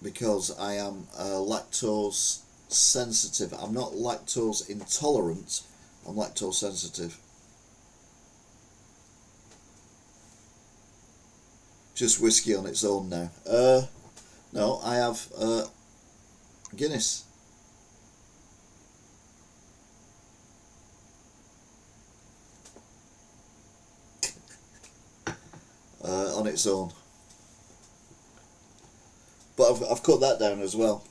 because I am lactose sensitive. I'm not lactose intolerant, I'm lactose sensitive. Just whiskey on its own now. No, I have Guinness. On its own. But I've cut that down as well.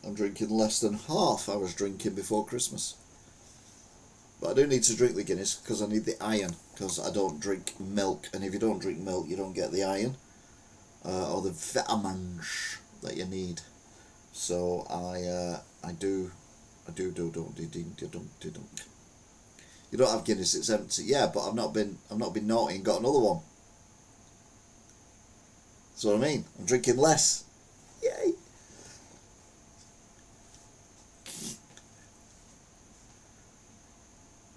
I'm drinking less than half I was drinking before Christmas. But I do need to drink the Guinness because I need the iron, because I don't drink milk, and if you don't drink milk you don't get the iron or the vitamins that you need. So I do. You don't have Guinness, it's empty. Yeah, but I've not been naughty and got another one. That's what I mean. I'm drinking less. Yay!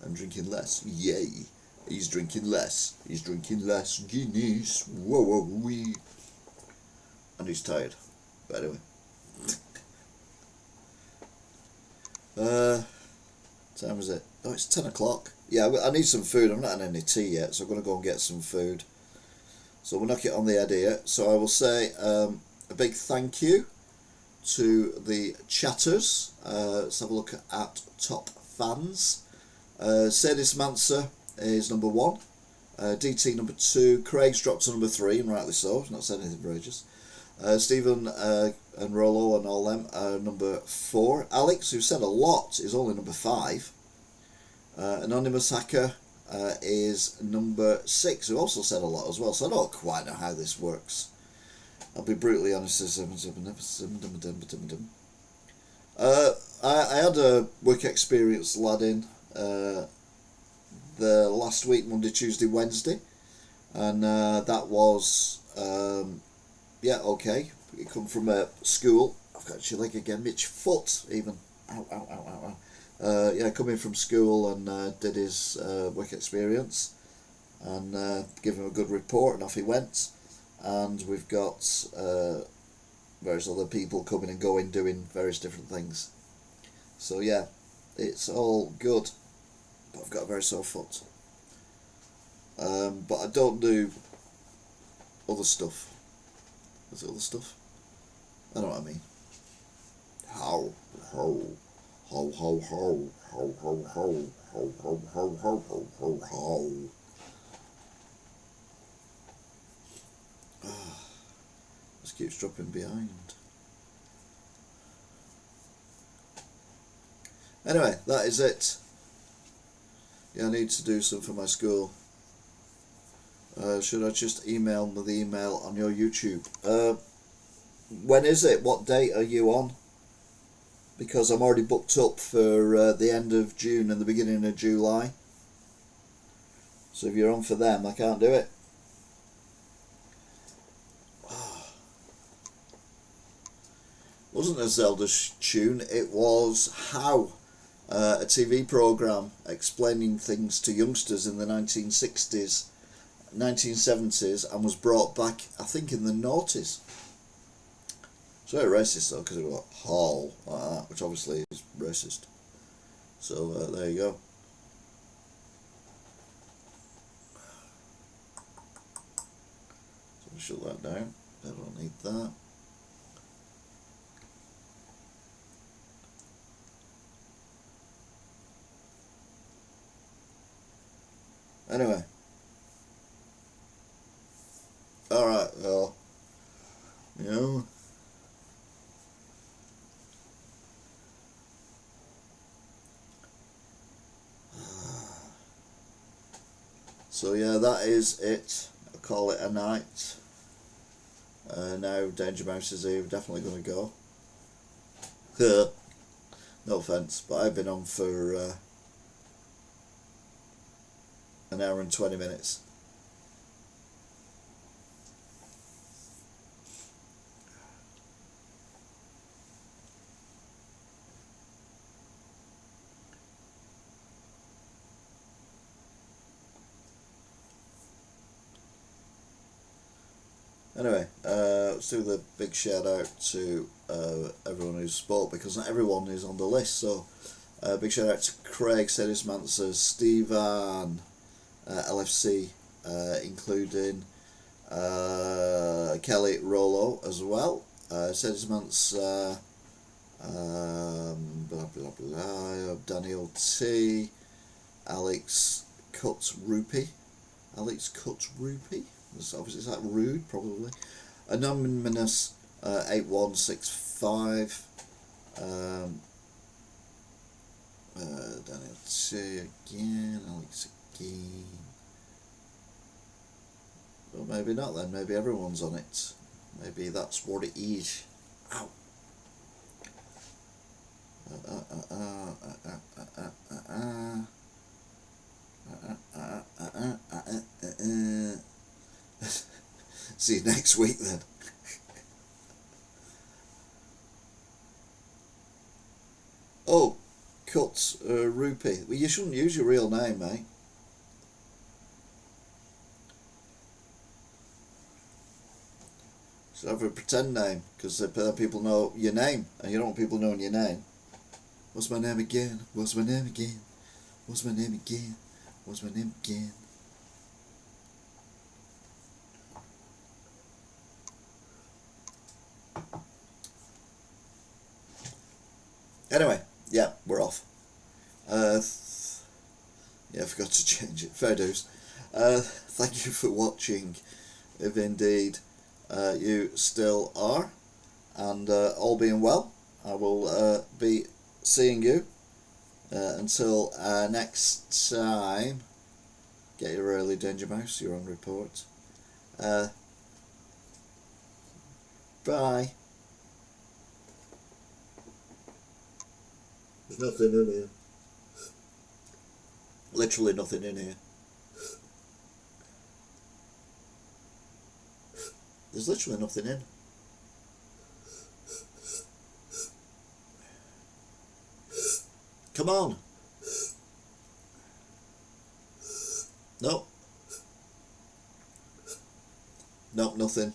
I'm drinking less. Yay! He's drinking less. He's drinking less Guinness. Whoa, whoa, wee. And he's tired. But anyway. Time is it? Oh, it's 10 o'clock. Yeah, I need some food. I've not had any tea yet, so I'm going to go and get some food. So we'll knock it on the head here. So I will say a big thank you to the chatters. Let's have a look at top fans. Sadie Samantha is number 1. DT number 2. Craig's dropped to number 3, and rightly so. He's not said anything for ages. Stephen and Rollo and all them are number 4. Alex, who said a lot, is only number 5. Anonymous Hacker is number 6, who also said a lot as well. So I don't quite know how this works. I'll be brutally honest. I had a work experience lad in the last week, Monday, Tuesday, Wednesday, and that was yeah, okay. It come from a school. I've got itchy leg again, itchy foot even. Ow, ow, ow, ow, ow. Yeah, coming from school and did his work experience and give him a good report, and off he went. And we've got various other people coming and going, doing various different things. So yeah, it's all good, but I've got a very sore foot. But I don't do other stuff. Is it other stuff? I know what I mean. How, ho, ho, ho, ho, ho, ho, ho, ho, ho, ho, ho, ho, ho, ho. Just keeps dropping behind. Anyway, that is it. Yeah, I need to do some for my school. Should I just email the email on your YouTube? When is it? What date are you on? Because I'm already booked up for the end of June and the beginning of July. So if you're on for them, I can't do it. Wasn't a Zelda tune, it was How, a TV programme explaining things to youngsters in the 1960s, 1970s, and was brought back, I think, in the noughties. It's very racist though, because it was Hall like that, which obviously is racist. So there you go. So I'll shut that down. I don't need that. Anyway. Alright, well, you know. So yeah, that is it. I'll call it a night. Now Danger Mouse is here, we're definitely going to go. No offence, but I've been on for an hour and 20 minutes. Anyway, let's do the big shout out to everyone who's spoke, because not everyone is on the list. So big shout out to Craig Sedismancer, Stephen, LFC, including Kelly Rollo as well, Sedismancer, blah blah blah, Daniel T, Alex Cuts Rupee. Obviously, is that rude? Probably. Anonymous 8165. Daniel T again. Alex again. Well, maybe not then. Maybe everyone's on it. Maybe that's what it is. Ow. See you next week then. Oh, Cuts Rupee. Well, you shouldn't use your real name, mate. Should have a pretend name, because people know your name, and you don't want people knowing your name. What's my name again? What's my name again? What's my name again? What's my name again? Anyway, yeah, we're off. Yeah, I forgot to change it. Fair dues. Thank you for watching, if indeed you still are. And all being well, I will be seeing you until next time. Get your early Danger Mouse, you're on report. Bye. There's nothing in here. Literally nothing in here. There's literally nothing in. Come on. No. No, nothing.